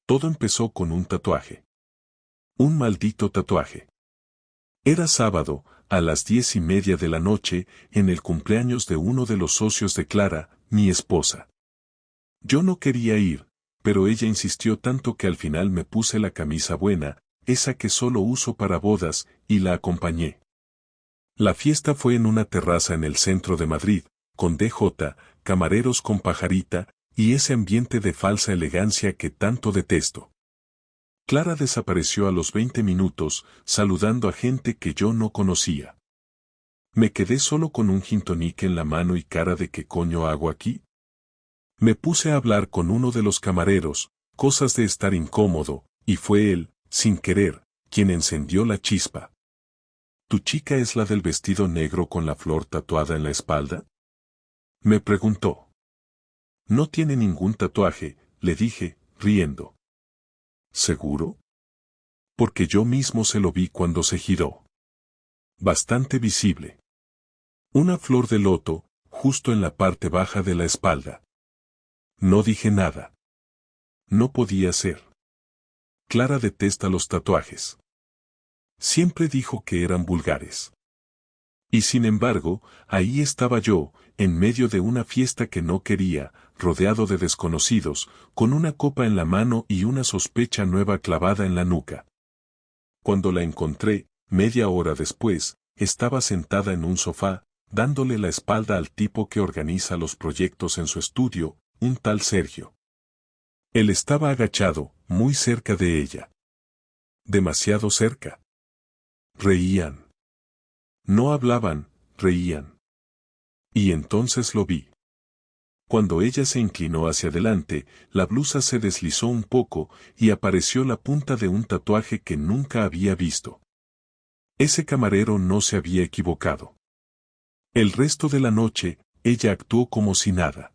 Todo empezó con un tatuaje. Un maldito tatuaje. Era sábado, a las 10:30 de la noche, en el cumpleaños de uno de los socios de Clara, mi esposa. Yo no quería ir, pero ella insistió tanto que al final me puse la camisa buena, esa que solo uso para bodas, y la acompañé. La fiesta fue en una terraza en el centro de Madrid, con DJ, camareros con pajarita, y ese ambiente de falsa elegancia que tanto detesto. Clara desapareció a los 20 minutos, saludando a gente que yo no conocía. Me quedé solo con un gin tonic en la mano y cara de ¿qué coño hago aquí? Me puse a hablar con uno de los camareros, cosas de estar incómodo, y fue él, sin querer, quien encendió la chispa. ¿Tu chica es la del vestido negro con la flor tatuada en la espalda?, me preguntó. No tiene ningún tatuaje, le dije, riendo. ¿Seguro? Porque yo mismo se lo vi cuando se giró. Bastante visible. Una flor de loto, justo en la parte baja de la espalda. No dije nada. No podía ser. Clara detesta los tatuajes. Siempre dijo que eran vulgares. Y sin embargo, ahí estaba yo, en medio de una fiesta que no quería, rodeado de desconocidos, con una copa en la mano y una sospecha nueva clavada en la nuca. Cuando la encontré, media hora después, estaba sentada en un sofá, dándole la espalda al tipo que organiza los proyectos en su estudio, un tal Sergio. Él estaba agachado, muy cerca de ella. Demasiado cerca. Reían. No hablaban, reían. Y entonces lo vi. Cuando ella se inclinó hacia adelante, la blusa se deslizó un poco y apareció la punta de un tatuaje que nunca había visto. Ese camarero no se había equivocado. El resto de la noche, ella actuó como si nada.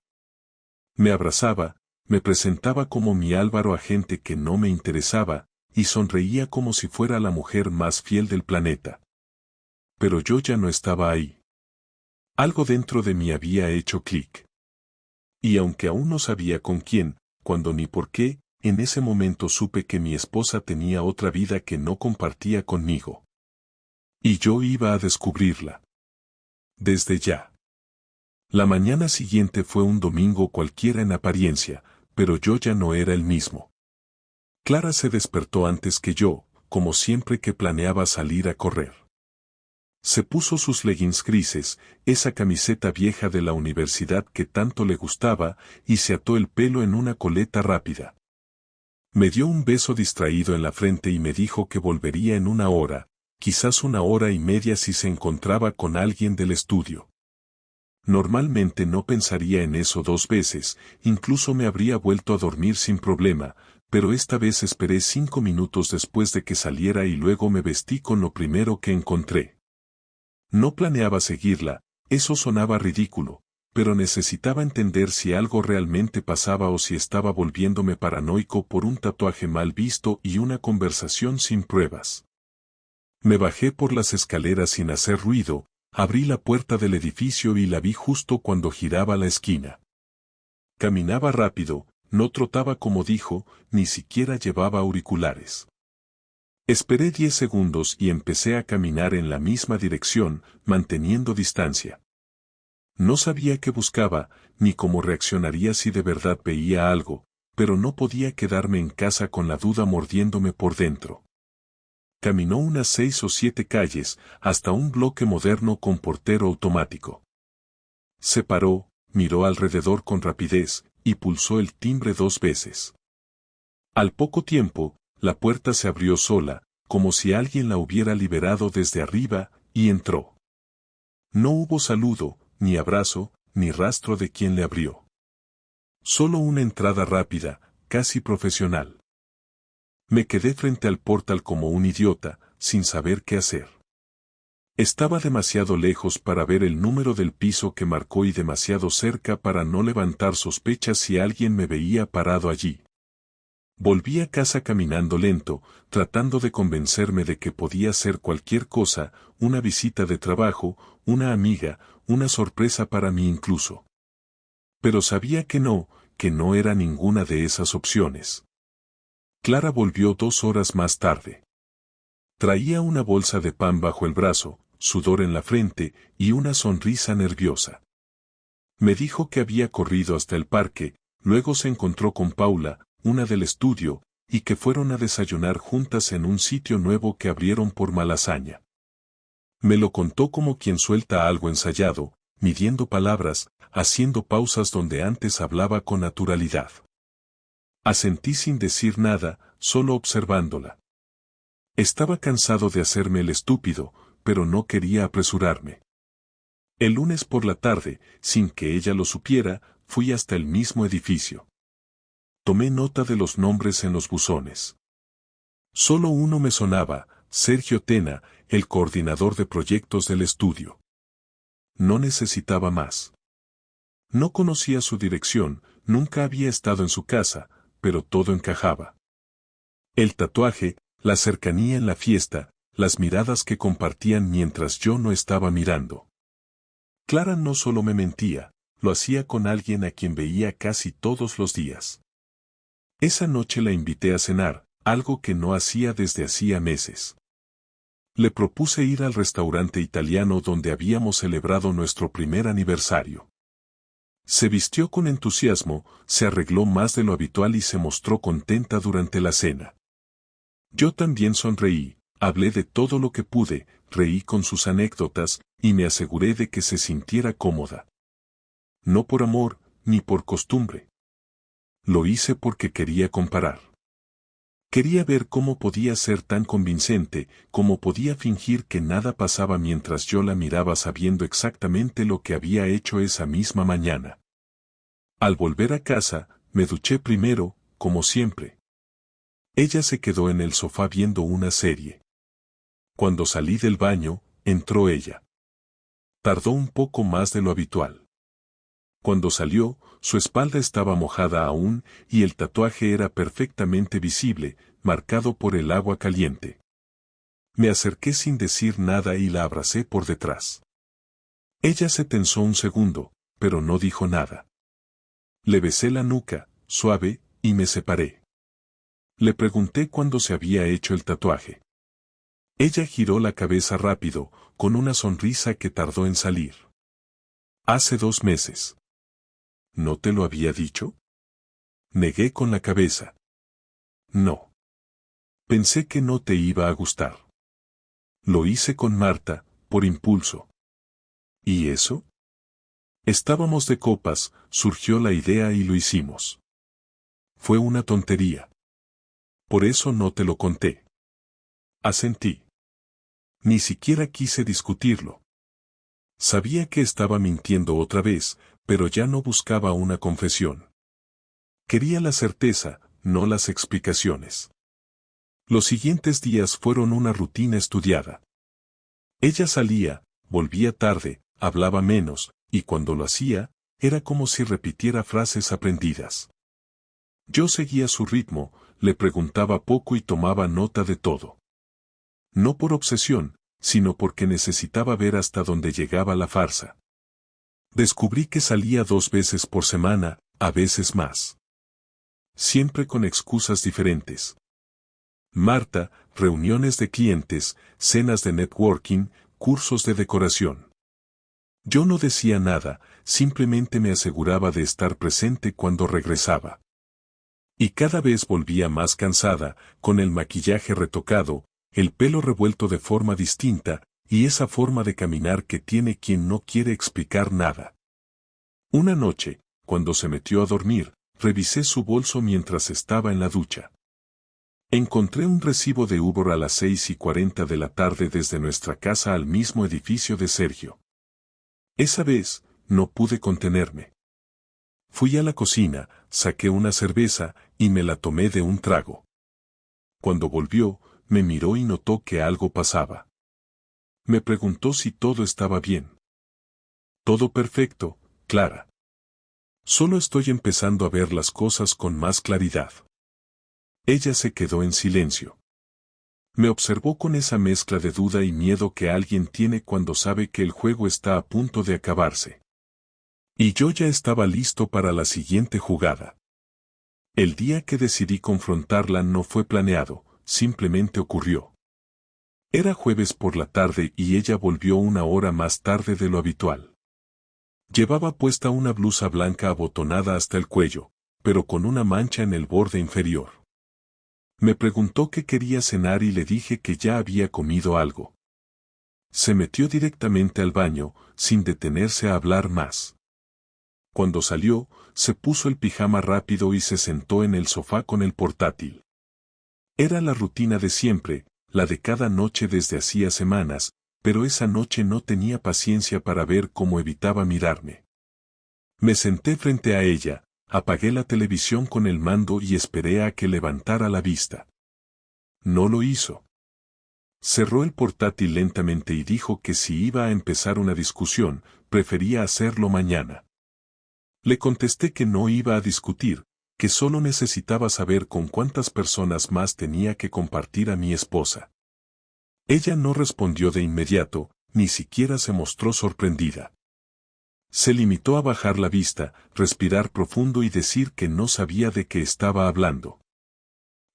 Me abrazaba, me presentaba como mi Álvaro a gente que no me interesaba, y sonreía como si fuera la mujer más fiel del planeta. Pero yo ya no estaba ahí. Algo dentro de mí había hecho clic. Y aunque aún no sabía con quién, cuándo ni por qué, en ese momento supe que mi esposa tenía otra vida que no compartía conmigo. Y yo iba a descubrirla. Desde ya. La mañana siguiente fue un domingo cualquiera en apariencia, pero yo ya no era el mismo. Clara se despertó antes que yo, como siempre que planeaba salir a correr. Se puso sus leggings grises, esa camiseta vieja de la universidad que tanto le gustaba, y se ató el pelo en una coleta rápida. Me dio un beso distraído en la frente y me dijo que volvería en 1 hora, quizás 1 hora y media si se encontraba con alguien del estudio. Normalmente no pensaría en eso 2 veces, incluso me habría vuelto a dormir sin problema, pero esta vez esperé 5 minutos después de que saliera y luego me vestí con lo primero que encontré. No planeaba seguirla, eso sonaba ridículo, pero necesitaba entender si algo realmente pasaba o si estaba volviéndome paranoico por un tatuaje mal visto y una conversación sin pruebas. Me bajé por las escaleras sin hacer ruido, abrí la puerta del edificio y la vi justo cuando giraba la esquina. Caminaba rápido, no trotaba como dijo, ni siquiera llevaba auriculares. Esperé 10 segundos y empecé a caminar en la misma dirección, manteniendo distancia. No sabía qué buscaba, ni cómo reaccionaría si de verdad veía algo, pero no podía quedarme en casa con la duda mordiéndome por dentro. Caminó unas 6 o 7 calles, hasta un bloque moderno con portero automático. Se paró, miró alrededor con rapidez, y pulsó el timbre 2 veces. Al poco tiempo, la puerta se abrió sola, como si alguien la hubiera liberado desde arriba, y entró. No hubo saludo, ni abrazo, ni rastro de quien le abrió. Solo una entrada rápida, casi profesional. Me quedé frente al portal como un idiota, sin saber qué hacer. Estaba demasiado lejos para ver el número del piso que marcó y demasiado cerca para no levantar sospechas si alguien me veía parado allí. Volví a casa caminando lento, tratando de convencerme de que podía ser cualquier cosa, una visita de trabajo, una amiga, una sorpresa para mí incluso. Pero sabía que no era ninguna de esas opciones. Clara volvió 2 horas más tarde. Traía una bolsa de pan bajo el brazo, sudor en la frente y una sonrisa nerviosa. Me dijo que había corrido hasta el parque, luego se encontró con Paula, una del estudio, y que fueron a desayunar juntas en un sitio nuevo que abrieron por Malasaña. Me lo contó como quien suelta algo ensayado, midiendo palabras, haciendo pausas donde antes hablaba con naturalidad. Asentí sin decir nada, solo observándola. Estaba cansado de hacerme el estúpido, pero no quería apresurarme. El lunes por la tarde, sin que ella lo supiera, fui hasta el mismo edificio. Tomé nota de los nombres en los buzones. Solo uno me sonaba, Sergio Tena, el coordinador de proyectos del estudio. No necesitaba más. No conocía su dirección, nunca había estado en su casa, pero todo encajaba. El tatuaje, la cercanía en la fiesta, las miradas que compartían mientras yo no estaba mirando. Clara no solo me mentía, lo hacía con alguien a quien veía casi todos los días. Esa noche la invité a cenar, algo que no hacía desde hacía meses. Le propuse ir al restaurante italiano donde habíamos celebrado nuestro primer aniversario. Se vistió con entusiasmo, se arregló más de lo habitual y se mostró contenta durante la cena. Yo también sonreí, hablé de todo lo que pude, reí con sus anécdotas, y me aseguré de que se sintiera cómoda. No por amor, ni por costumbre. Lo hice porque quería comparar. Quería ver cómo podía ser tan convincente, cómo podía fingir que nada pasaba mientras yo la miraba sabiendo exactamente lo que había hecho esa misma mañana. Al volver a casa, me duché primero, como siempre. Ella se quedó en el sofá viendo una serie. Cuando salí del baño, entró ella. Tardó un poco más de lo habitual. Cuando salió, su espalda estaba mojada aún y el tatuaje era perfectamente visible, marcado por el agua caliente. Me acerqué sin decir nada y la abracé por detrás. Ella se tensó un segundo, pero no dijo nada. Le besé la nuca, suave, y me separé. Le pregunté cuándo se había hecho el tatuaje. Ella giró la cabeza rápido, con una sonrisa que tardó en salir. Hace 2 meses. ¿No te lo había dicho? Negué con la cabeza. No. Pensé que no te iba a gustar. Lo hice con Marta, por impulso. ¿Y eso? Estábamos de copas, surgió la idea y lo hicimos. Fue una tontería. Por eso no te lo conté. Asentí. Ni siquiera quise discutirlo. Sabía que estaba mintiendo otra vez, pero ya no buscaba una confesión. Quería la certeza, no las explicaciones. Los siguientes días fueron una rutina estudiada. Ella salía, volvía tarde, hablaba menos, y cuando lo hacía, era como si repitiera frases aprendidas. Yo seguía su ritmo, le preguntaba poco y tomaba nota de todo. No por obsesión, sino porque necesitaba ver hasta dónde llegaba la farsa. Descubrí que salía 2 veces por semana, a veces más. Siempre con excusas diferentes. Marta, reuniones de clientes, cenas de networking, cursos de decoración. Yo no decía nada, simplemente me aseguraba de estar presente cuando regresaba. Y cada vez volvía más cansada, con el maquillaje retocado, el pelo revuelto de forma distinta, y esa forma de caminar que tiene quien no quiere explicar nada. Una noche, cuando se metió a dormir, revisé su bolso mientras estaba en la ducha. Encontré un recibo de Uber a las 6:40 de la tarde desde nuestra casa al mismo edificio de Sergio. Esa vez, no pude contenerme. Fui a la cocina, saqué una cerveza, y me la tomé de un trago. Cuando volvió, me miró y notó que algo pasaba. Me preguntó si todo estaba bien. Todo perfecto, Clara. Solo estoy empezando a ver las cosas con más claridad. Ella se quedó en silencio. Me observó con esa mezcla de duda y miedo que alguien tiene cuando sabe que el juego está a punto de acabarse. Y yo ya estaba listo para la siguiente jugada. El día que decidí confrontarla no fue planeado, simplemente ocurrió. Era jueves por la tarde y ella volvió una hora más tarde de lo habitual. Llevaba puesta una blusa blanca abotonada hasta el cuello, pero con una mancha en el borde inferior. Me preguntó qué quería cenar y le dije que ya había comido algo. Se metió directamente al baño, sin detenerse a hablar más. Cuando salió, se puso el pijama rápido y se sentó en el sofá con el portátil. Era la rutina de siempre, la de cada noche desde hacía semanas, pero esa noche no tenía paciencia para ver cómo evitaba mirarme. Me senté frente a ella, apagué la televisión con el mando y esperé a que levantara la vista. No lo hizo. Cerró el portátil lentamente y dijo que si iba a empezar una discusión, prefería hacerlo mañana. Le contesté que no iba a discutir, que solo necesitaba saber con cuántas personas más tenía que compartir a mi esposa. Ella no respondió de inmediato, ni siquiera se mostró sorprendida. Se limitó a bajar la vista, respirar profundo y decir que no sabía de qué estaba hablando.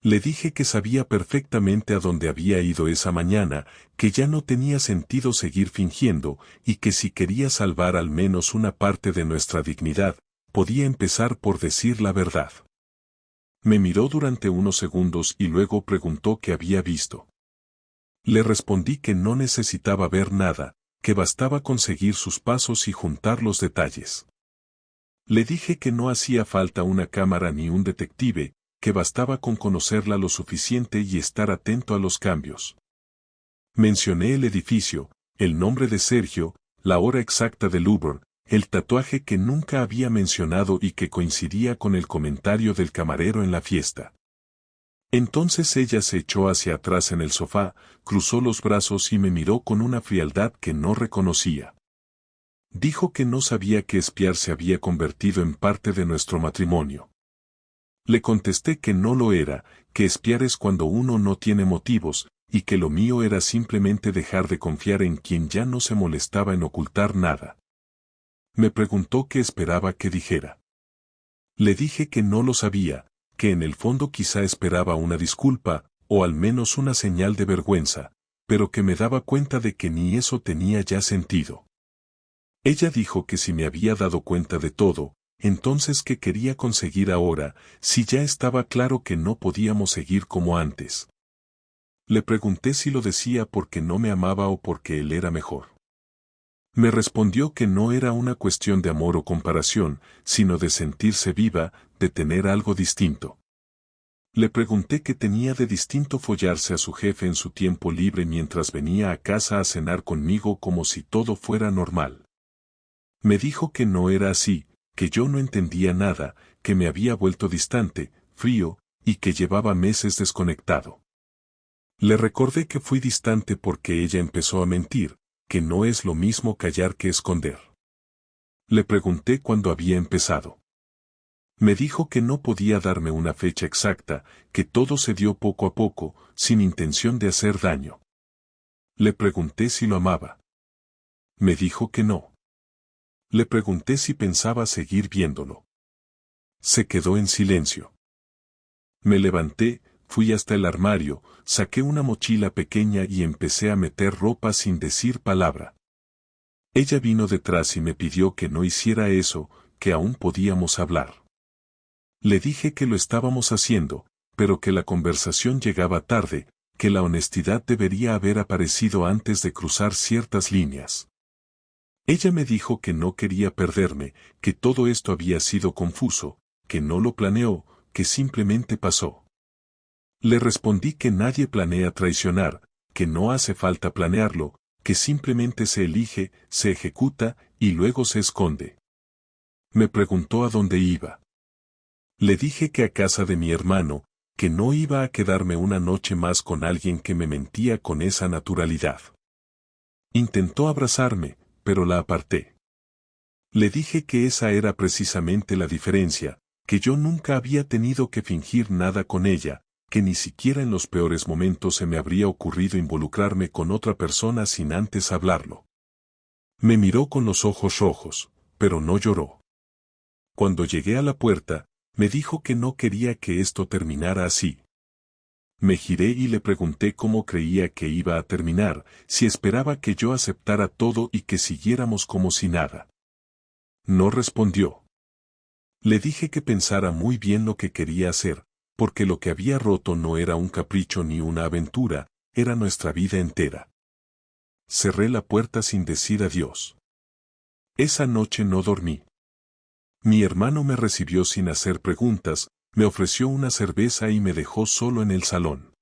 Le dije que sabía perfectamente a dónde había ido esa mañana, que ya no tenía sentido seguir fingiendo, y que si quería salvar al menos una parte de nuestra dignidad, podía empezar por decir la verdad. Me miró durante unos segundos y luego preguntó qué había visto. Le respondí que no necesitaba ver nada, que bastaba con seguir sus pasos y juntar los detalles. Le dije que no hacía falta una cámara ni un detective, que bastaba con conocerla lo suficiente y estar atento a los cambios. Mencioné el edificio, el nombre de Sergio, la hora exacta del Louvre, el tatuaje que nunca había mencionado y que coincidía con el comentario del camarero en la fiesta. Entonces ella se echó hacia atrás en el sofá, cruzó los brazos y me miró con una frialdad que no reconocía. Dijo que no sabía que espiar se había convertido en parte de nuestro matrimonio. Le contesté que no lo era, que espiar es cuando uno no tiene motivos, y que lo mío era simplemente dejar de confiar en quien ya no se molestaba en ocultar nada. Me preguntó qué esperaba que dijera. Le dije que no lo sabía, que en el fondo quizá esperaba una disculpa, o al menos una señal de vergüenza, pero que me daba cuenta de que ni eso tenía ya sentido. Ella dijo que si me había dado cuenta de todo, entonces ¿qué quería conseguir ahora, si ya estaba claro que no podíamos seguir como antes? Le pregunté si lo decía porque no me amaba o porque él era mejor. Me respondió que no era una cuestión de amor o comparación, sino de sentirse viva, de tener algo distinto. Le pregunté qué tenía de distinto follarse a su jefe en su tiempo libre mientras venía a casa a cenar conmigo como si todo fuera normal. Me dijo que no era así, que yo no entendía nada, que me había vuelto distante, frío, y que llevaba meses desconectado. Le recordé que fui distante porque ella empezó a mentir, que no es lo mismo callar que esconder. Le pregunté cuándo había empezado. Me dijo que no podía darme una fecha exacta, que todo se dio poco a poco, sin intención de hacer daño. Le pregunté si lo amaba. Me dijo que no. Le pregunté si pensaba seguir viéndolo. Se quedó en silencio. Me levanté, fui hasta el armario, saqué una mochila pequeña y empecé a meter ropa sin decir palabra. Ella vino detrás y me pidió que no hiciera eso, que aún podíamos hablar. Le dije que lo estábamos haciendo, pero que la conversación llegaba tarde, que la honestidad debería haber aparecido antes de cruzar ciertas líneas. Ella me dijo que no quería perderme, que todo esto había sido confuso, que no lo planeó, que simplemente pasó. Le respondí que nadie planea traicionar, que no hace falta planearlo, que simplemente se elige, se ejecuta y luego se esconde. Me preguntó a dónde iba. Le dije que a casa de mi hermano, que no iba a quedarme una noche más con alguien que me mentía con esa naturalidad. Intentó abrazarme, pero la aparté. Le dije que esa era precisamente la diferencia, que yo nunca había tenido que fingir nada con ella, que ni siquiera en los peores momentos se me habría ocurrido involucrarme con otra persona sin antes hablarlo. Me miró con los ojos rojos, pero no lloró. Cuando llegué a la puerta, Me dijo que no quería que esto terminara así. Me giré y le pregunté cómo creía que iba a terminar, si esperaba que yo aceptara todo y que siguiéramos como si nada. No respondió. Le dije que pensara muy bien lo que quería hacer, porque lo que había roto no era un capricho ni una aventura, era nuestra vida entera. Cerré la puerta sin decir adiós. Esa noche no dormí. Mi hermano me recibió sin hacer preguntas, me ofreció una cerveza y me dejó solo en el salón.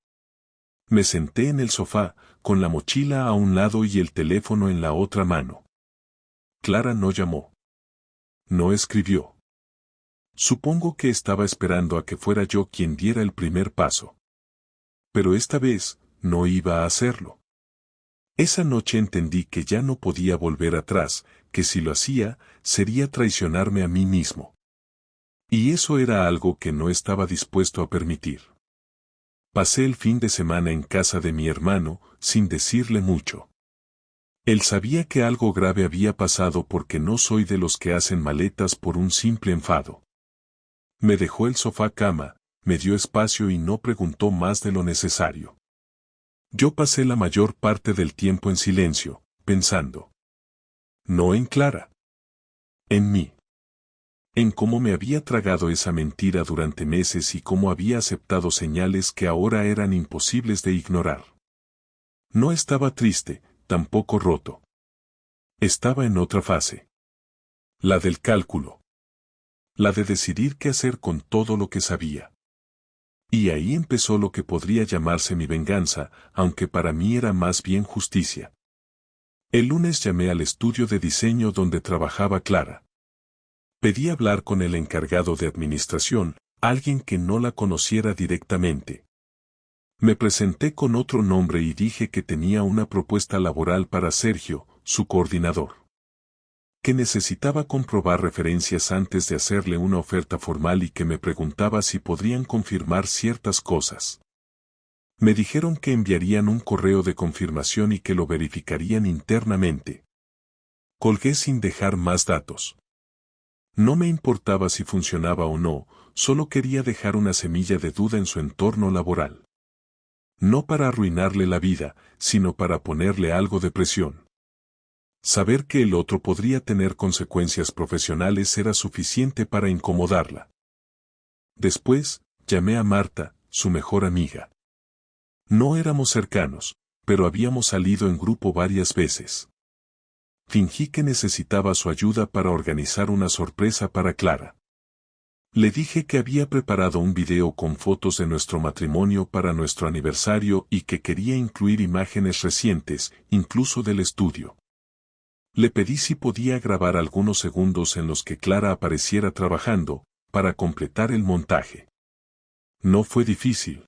Me senté en el sofá, con la mochila a un lado y el teléfono en la otra mano. Clara no llamó. No escribió. Supongo que estaba esperando a que fuera yo quien diera el primer paso. Pero esta vez, no iba a hacerlo. Esa noche entendí que ya no podía volver atrás, que si lo hacía, sería traicionarme a mí mismo. Y eso era algo que no estaba dispuesto a permitir. Pasé el fin de semana en casa de mi hermano, sin decirle mucho. Él sabía que algo grave había pasado porque no soy de los que hacen maletas por un simple enfado. Me dejó el sofá cama, me dio espacio y no preguntó más de lo necesario. Yo pasé la mayor parte del tiempo en silencio, pensando. No en Clara. En mí. En cómo me había tragado esa mentira durante meses y cómo había aceptado señales que ahora eran imposibles de ignorar. No estaba triste, tampoco roto. Estaba en otra fase. La del cálculo. La de decidir qué hacer con todo lo que sabía. Y ahí empezó lo que podría llamarse mi venganza, aunque para mí era más bien justicia. El lunes llamé al estudio de diseño donde trabajaba Clara. Pedí hablar con el encargado de administración, alguien que no la conociera directamente. Me presenté con otro nombre y dije que tenía una propuesta laboral para Sergio, su coordinador. Que necesitaba comprobar referencias antes de hacerle una oferta formal y que me preguntaba si podrían confirmar ciertas cosas. Me dijeron que enviarían un correo de confirmación y que lo verificarían internamente. Colgué sin dejar más datos. No me importaba si funcionaba o no, solo quería dejar una semilla de duda en su entorno laboral. No para arruinarle la vida, sino para ponerle algo de presión. Saber que el otro podría tener consecuencias profesionales era suficiente para incomodarla. Después, llamé a Marta, su mejor amiga. No éramos cercanos, pero habíamos salido en grupo varias veces. Fingí que necesitaba su ayuda para organizar una sorpresa para Clara. Le dije que había preparado un video con fotos de nuestro matrimonio para nuestro aniversario y que quería incluir imágenes recientes, incluso del estudio. Le pedí si podía grabar algunos segundos en los que Clara apareciera trabajando, para completar el montaje. No fue difícil.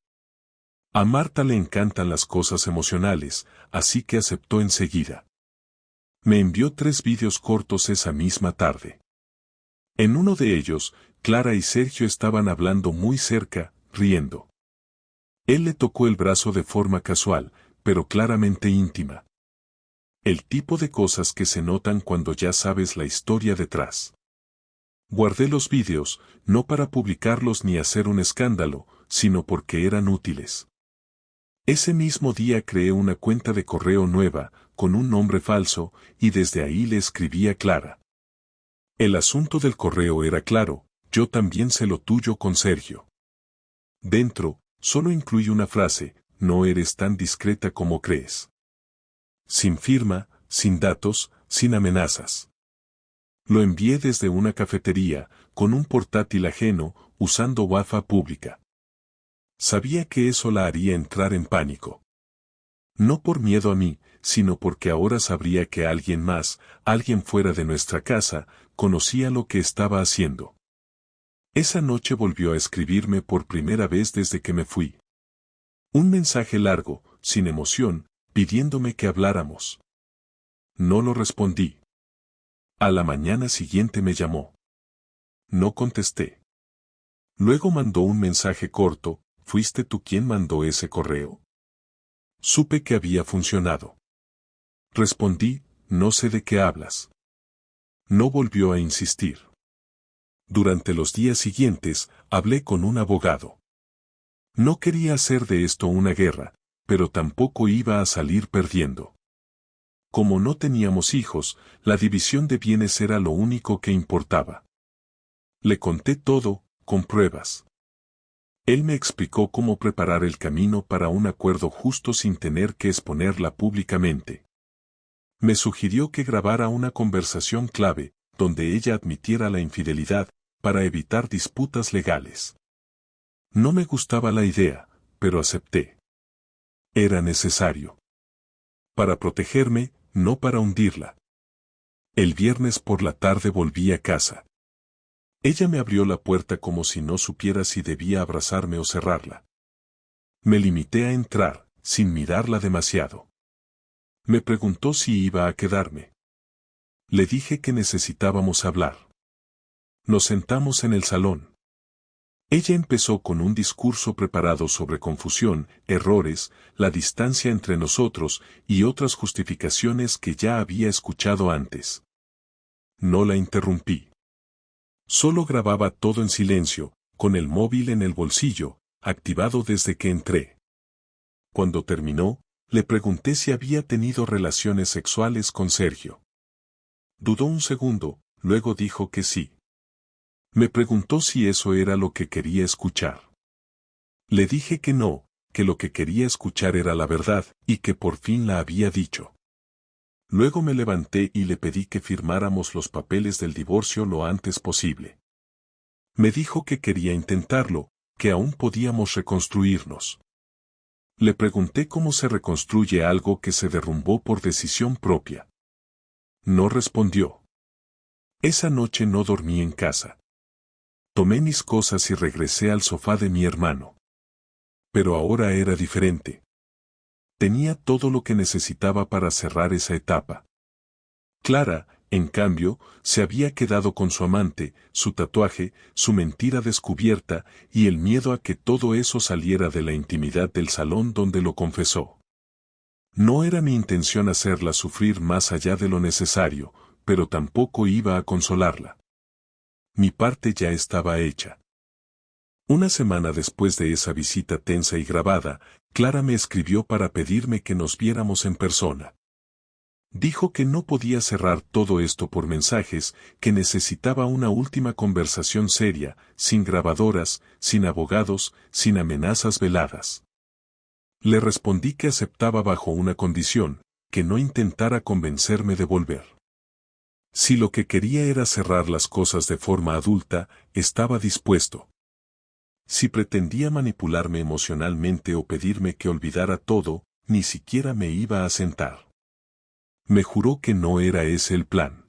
A Marta le encantan las cosas emocionales, así que aceptó enseguida. Me envió 3 vídeos cortos esa misma tarde. En uno de ellos, Clara y Sergio estaban hablando muy cerca, riendo. Él le tocó el brazo de forma casual, pero claramente íntima. El tipo de cosas que se notan cuando ya sabes la historia detrás. Guardé los vídeos, no para publicarlos ni hacer un escándalo, sino porque eran útiles. Ese mismo día creé una cuenta de correo nueva, con un nombre falso, y desde ahí le escribí a Clara. El asunto del correo era claro, yo también sé lo tuyo con Sergio. Dentro, solo incluí una frase, no eres tan discreta como crees. Sin firma, sin datos, sin amenazas. Lo envié desde una cafetería, con un portátil ajeno, usando Wi-Fi pública. Sabía que eso la haría entrar en pánico. No por miedo a mí, sino porque ahora sabría que alguien más, alguien fuera de nuestra casa, conocía lo que estaba haciendo. Esa noche volvió a escribirme por primera vez desde que me fui. Un mensaje largo, sin emoción, pidiéndome que habláramos. No lo respondí. A la mañana siguiente me llamó. No contesté. Luego mandó un mensaje corto, ¿fuiste tú quien mandó ese correo? Supe que había funcionado. Respondí, no sé de qué hablas. No volvió a insistir. Durante los días siguientes, hablé con un abogado. No quería hacer de esto una guerra, pero tampoco iba a salir perdiendo. Como no teníamos hijos, la división de bienes era lo único que importaba. Le conté todo, con pruebas. Él me explicó cómo preparar el camino para un acuerdo justo sin tener que exponerla públicamente. Me sugirió que grabara una conversación clave, donde ella admitiera la infidelidad, para evitar disputas legales. No me gustaba la idea, pero acepté. Era necesario. Para protegerme, no para hundirla. El viernes por la tarde volví a casa. Ella me abrió la puerta como si no supiera si debía abrazarme o cerrarla. Me limité a entrar, sin mirarla demasiado. Me preguntó si iba a quedarme. Le dije que necesitábamos hablar. Nos sentamos en el salón. Ella empezó con un discurso preparado sobre confusión, errores, la distancia entre nosotros y otras justificaciones que ya había escuchado antes. No la interrumpí. Solo grababa todo en silencio, con el móvil en el bolsillo, activado desde que entré. Cuando terminó, le pregunté si había tenido relaciones sexuales con Sergio. Dudó un segundo, luego dijo que sí. Me preguntó si eso era lo que quería escuchar. Le dije que no, que lo que quería escuchar era la verdad, y que por fin la había dicho. Luego me levanté y le pedí que firmáramos los papeles del divorcio lo antes posible. Me dijo que quería intentarlo, que aún podíamos reconstruirnos. Le pregunté cómo se reconstruye algo que se derrumbó por decisión propia. No respondió. Esa noche no dormí en casa. Tomé mis cosas y regresé al sofá de mi hermano. Pero ahora era diferente. Tenía todo lo que necesitaba para cerrar esa etapa. Clara, en cambio, se había quedado con su amante, su tatuaje, su mentira descubierta y el miedo a que todo eso saliera de la intimidad del salón donde lo confesó. No era mi intención hacerla sufrir más allá de lo necesario, pero tampoco iba a consolarla. Mi parte ya estaba hecha. Una semana después de esa visita tensa y grabada, Clara me escribió para pedirme que nos viéramos en persona. Dijo que no podía cerrar todo esto por mensajes, que necesitaba una última conversación seria, sin grabadoras, sin abogados, sin amenazas veladas. Le respondí que aceptaba bajo una condición, que no intentara convencerme de volver. Si lo que quería era cerrar las cosas de forma adulta, estaba dispuesto. Si pretendía manipularme emocionalmente o pedirme que olvidara todo, ni siquiera me iba a sentar. Me juró que no era ese el plan.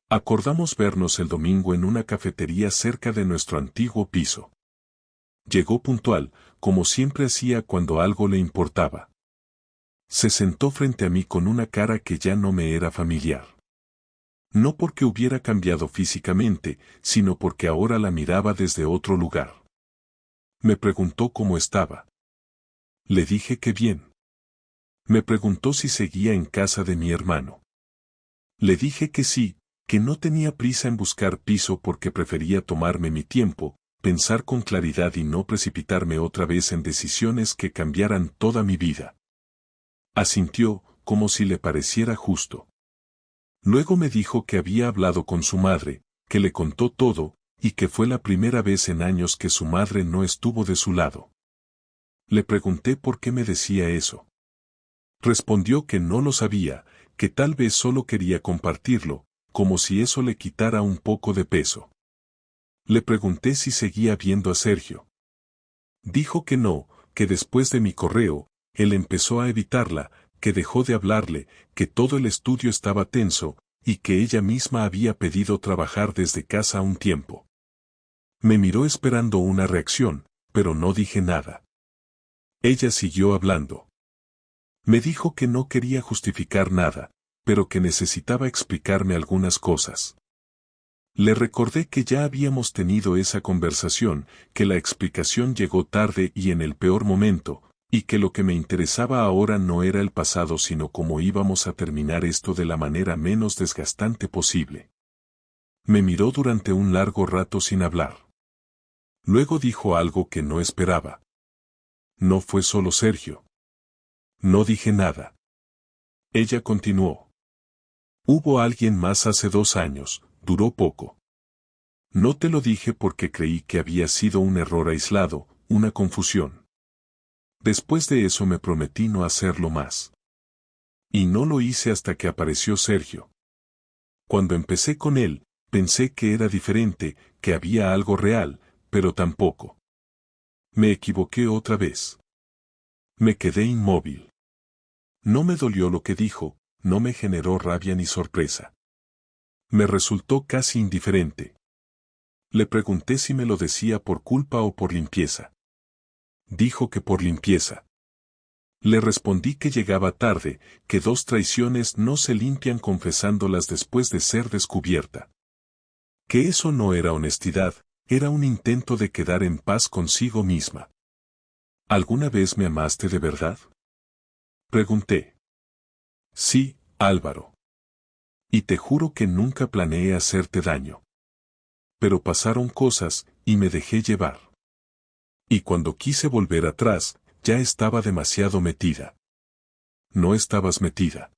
Acordamos vernos el domingo en una cafetería cerca de nuestro antiguo piso. Llegó puntual, como siempre hacía cuando algo le importaba. Se sentó frente a mí con una cara que ya no me era familiar. No porque hubiera cambiado físicamente, sino porque ahora la miraba desde otro lugar. Me preguntó cómo estaba. Le dije que bien. Me preguntó si seguía en casa de mi hermano. Le dije que sí, que no tenía prisa en buscar piso porque prefería tomarme mi tiempo, pensar con claridad y no precipitarme otra vez en decisiones que cambiaran toda mi vida. Asintió, como si le pareciera justo. Luego me dijo que había hablado con su madre, que le contó todo, y que fue la primera vez en años que su madre no estuvo de su lado. Le pregunté por qué me decía eso. Respondió que no lo sabía, que tal vez solo quería compartirlo, como si eso le quitara un poco de peso. Le pregunté si seguía viendo a Sergio. Dijo que no, que después de mi correo, él empezó a evitarla, que dejó de hablarle, que todo el estudio estaba tenso, y que ella misma había pedido trabajar desde casa un tiempo. Me miró esperando una reacción, pero no dije nada. Ella siguió hablando. Me dijo que no quería justificar nada, pero que necesitaba explicarme algunas cosas. Le recordé que ya habíamos tenido esa conversación, que la explicación llegó tarde y en el peor momento, y que lo que me interesaba ahora no era el pasado sino cómo íbamos a terminar esto de la manera menos desgastante posible. Me miró durante un largo rato sin hablar. Luego dijo algo que no esperaba. No fue solo Sergio. No dije nada. Ella continuó. Hubo alguien más hace 2 años, duró poco. No te lo dije porque creí que había sido un error aislado, una confusión. Después de eso me prometí no hacerlo más. Y no lo hice hasta que apareció Sergio. Cuando empecé con él, pensé que era diferente, que había algo real, pero tampoco. Me equivoqué otra vez. Me quedé inmóvil. No me dolió lo que dijo, no me generó rabia ni sorpresa. Me resultó casi indiferente. Le pregunté si me lo decía por culpa o por limpieza. Dijo que por limpieza. Le respondí que llegaba tarde, que 2 traiciones no se limpian confesándolas después de ser descubierta. Que eso no era honestidad, era un intento de quedar en paz consigo misma. ¿Alguna vez me amaste de verdad? Pregunté. Sí, Álvaro. Y te juro que nunca planeé hacerte daño. Pero pasaron cosas, y me dejé llevar. Y cuando quise volver atrás, ya estaba demasiado metida. No estabas metida.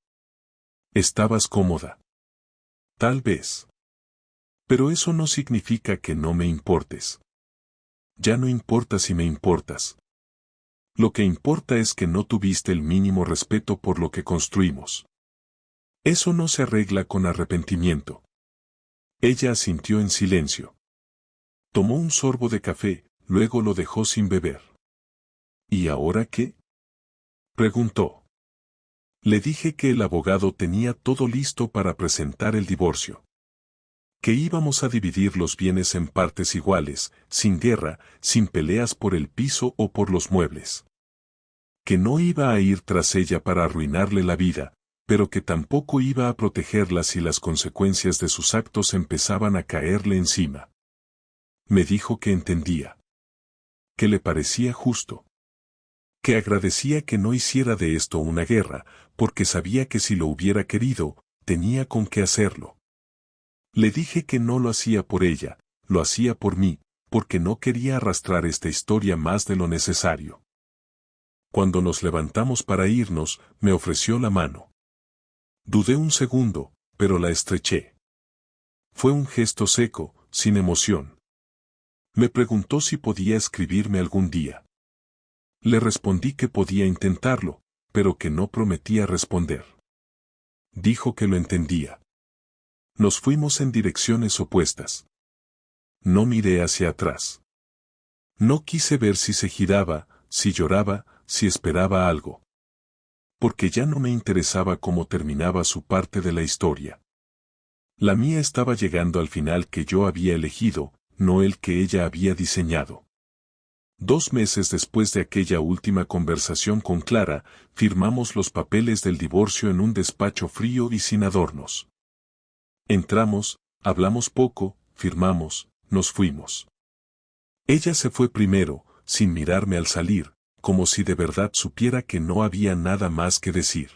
Estabas cómoda. Tal vez. Pero eso no significa que no me importes. Ya no importa si me importas. Lo que importa es que no tuviste el mínimo respeto por lo que construimos. Eso no se arregla con arrepentimiento. Ella asintió en silencio. Tomó un sorbo de café, luego lo dejó sin beber. ¿Y ahora qué? Preguntó. Le dije que el abogado tenía todo listo para presentar el divorcio. Que íbamos a dividir los bienes en partes iguales, sin guerra, sin peleas por el piso o por los muebles. Que no iba a ir tras ella para arruinarle la vida, pero que tampoco iba a protegerla si las consecuencias de sus actos empezaban a caerle encima. Me dijo que entendía. Que le parecía justo. Que agradecía que no hiciera de esto una guerra, porque sabía que si lo hubiera querido, tenía con qué hacerlo. Le dije que no lo hacía por ella, lo hacía por mí, porque no quería arrastrar esta historia más de lo necesario. Cuando nos levantamos para irnos, me ofreció la mano. Dudé un segundo, pero la estreché. Fue un gesto seco, sin emoción. Me preguntó si podía escribirme algún día. Le respondí que podía intentarlo, pero que no prometía responder. Dijo que lo entendía. Nos fuimos en direcciones opuestas. No miré hacia atrás. No quise ver si se giraba, si lloraba, si esperaba algo. Porque ya no me interesaba cómo terminaba su parte de la historia. La mía estaba llegando al final que yo había elegido, no el que ella había diseñado. 2 meses después de aquella última conversación con Clara, firmamos los papeles del divorcio en un despacho frío y sin adornos. Entramos, hablamos poco, firmamos, nos fuimos. Ella se fue primero, sin mirarme al salir, como si de verdad supiera que no había nada más que decir.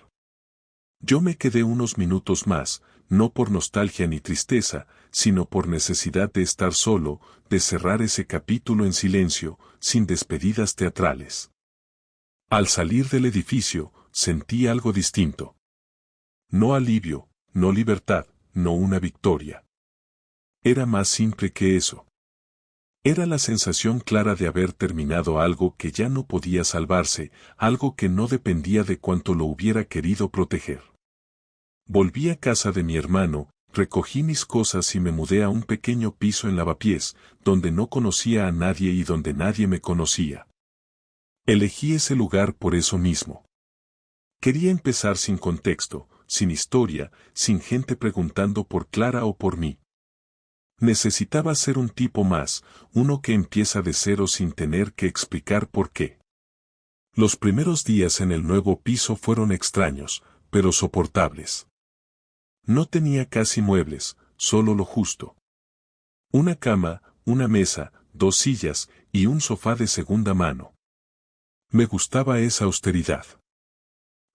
Yo me quedé unos minutos más, no por nostalgia ni tristeza, sino por necesidad de estar solo, de cerrar ese capítulo en silencio, sin despedidas teatrales. Al salir del edificio, sentí algo distinto. No alivio, no libertad, no una victoria. Era más simple que eso. Era la sensación clara de haber terminado algo que ya no podía salvarse, algo que no dependía de cuánto lo hubiera querido proteger. Volví a casa de mi hermano, recogí mis cosas y me mudé a un pequeño piso en Lavapiés, donde no conocía a nadie y donde nadie me conocía. Elegí ese lugar por eso mismo. Quería empezar sin contexto, sin historia, sin gente preguntando por Clara o por mí. Necesitaba ser un tipo más, uno que empieza de cero sin tener que explicar por qué. Los primeros días en el nuevo piso fueron extraños, pero soportables. No tenía casi muebles, solo lo justo. Una cama, una mesa, 2 sillas y un sofá de segunda mano. Me gustaba esa austeridad.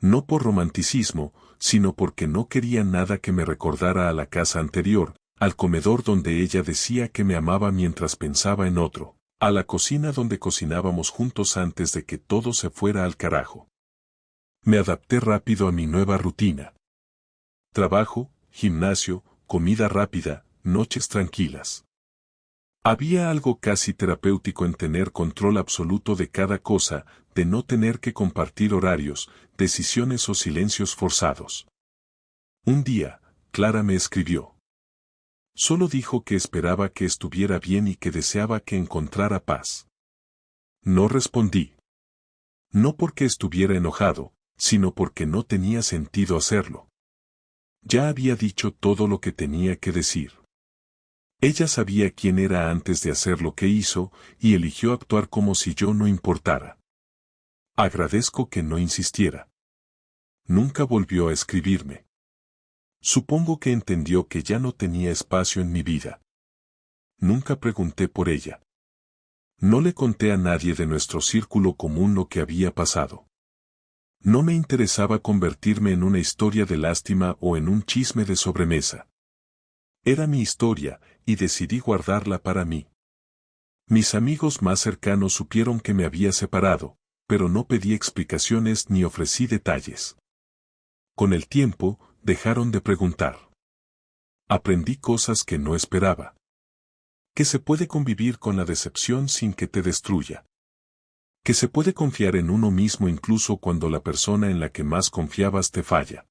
No por romanticismo, sino porque no quería nada que me recordara a la casa anterior, al comedor donde ella decía que me amaba mientras pensaba en otro, a la cocina donde cocinábamos juntos antes de que todo se fuera al carajo. Me adapté rápido a mi nueva rutina. Trabajo, gimnasio, comida rápida, noches tranquilas. Había algo casi terapéutico en tener control absoluto de cada cosa, de no tener que compartir horarios, decisiones o silencios forzados. Un día, Clara me escribió. Solo dijo que esperaba que estuviera bien y que deseaba que encontrara paz. No respondí. No porque estuviera enojado, sino porque no tenía sentido hacerlo. Ya había dicho todo lo que tenía que decir. Ella sabía quién era antes de hacer lo que hizo, y eligió actuar como si yo no importara. Agradezco que no insistiera. Nunca volvió a escribirme. Supongo que entendió que ya no tenía espacio en mi vida. Nunca pregunté por ella. No le conté a nadie de nuestro círculo común lo que había pasado. No me interesaba convertirme en una historia de lástima o en un chisme de sobremesa. Era mi historia, y decidí guardarla para mí. Mis amigos más cercanos supieron que me había separado, pero no pedí explicaciones ni ofrecí detalles. Con el tiempo, dejaron de preguntar. Aprendí cosas que no esperaba. Que se puede convivir con la decepción sin que te destruya. Que se puede confiar en uno mismo incluso cuando la persona en la que más confiabas te falla.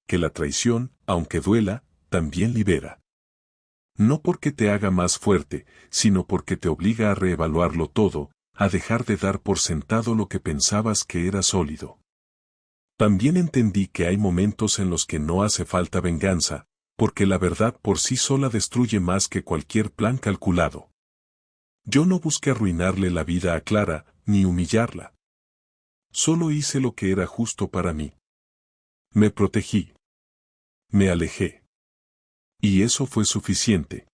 Que la traición, aunque duela, también libera. No porque te haga más fuerte, sino porque te obliga a reevaluarlo todo, a dejar de dar por sentado lo que pensabas que era sólido. También entendí que hay momentos en los que no hace falta venganza, porque la verdad por sí sola destruye más que cualquier plan calculado. Yo no busqué arruinarle la vida a Clara, ni humillarla. Solo hice lo que era justo para mí. Me protegí. Me alejé. Y eso fue suficiente.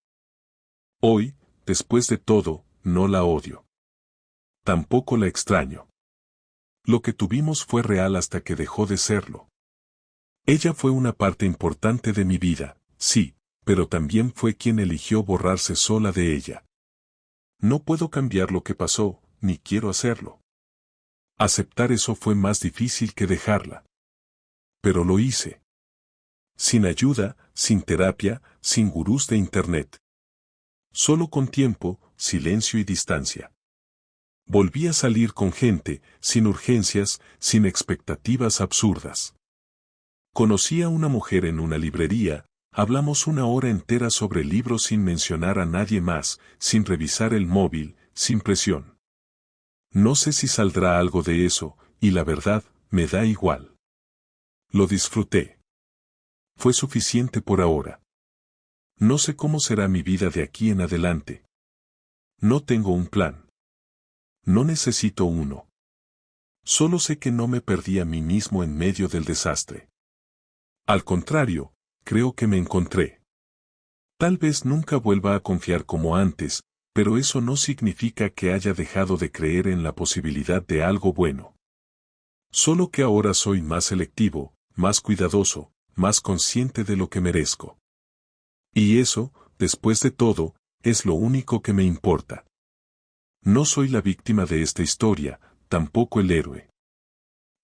Hoy, después de todo, no la odio. Tampoco la extraño. Lo que tuvimos fue real hasta que dejó de serlo. Ella fue una parte importante de mi vida, sí, pero también fue quien eligió borrarse sola de ella. No puedo cambiar lo que pasó, ni quiero hacerlo. Aceptar eso fue más difícil que dejarla. Pero lo hice. Sin ayuda, sin terapia, sin gurús de internet. Solo con tiempo, silencio y distancia. Volví a salir con gente, sin urgencias, sin expectativas absurdas. Conocí a una mujer en una librería, hablamos una hora entera sobre libros sin mencionar a nadie más, sin revisar el móvil, sin presión. No sé si saldrá algo de eso, y la verdad, me da igual. Lo disfruté. Fue suficiente por ahora. No sé cómo será mi vida de aquí en adelante. No tengo un plan. No necesito uno. Solo sé que no me perdí a mí mismo en medio del desastre. Al contrario, creo que me encontré. Tal vez nunca vuelva a confiar como antes, pero eso no significa que haya dejado de creer en la posibilidad de algo bueno. Solo que ahora soy más selectivo, más cuidadoso, más consciente de lo que merezco. Y eso, después de todo, es lo único que me importa. No soy la víctima de esta historia, tampoco el héroe.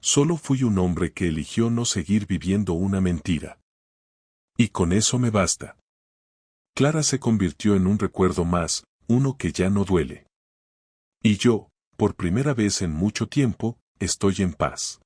Solo fui un hombre que eligió no seguir viviendo una mentira. Y con eso me basta. Clara se convirtió en un recuerdo más, uno que ya no duele. Y yo, por primera vez en mucho tiempo, estoy en paz.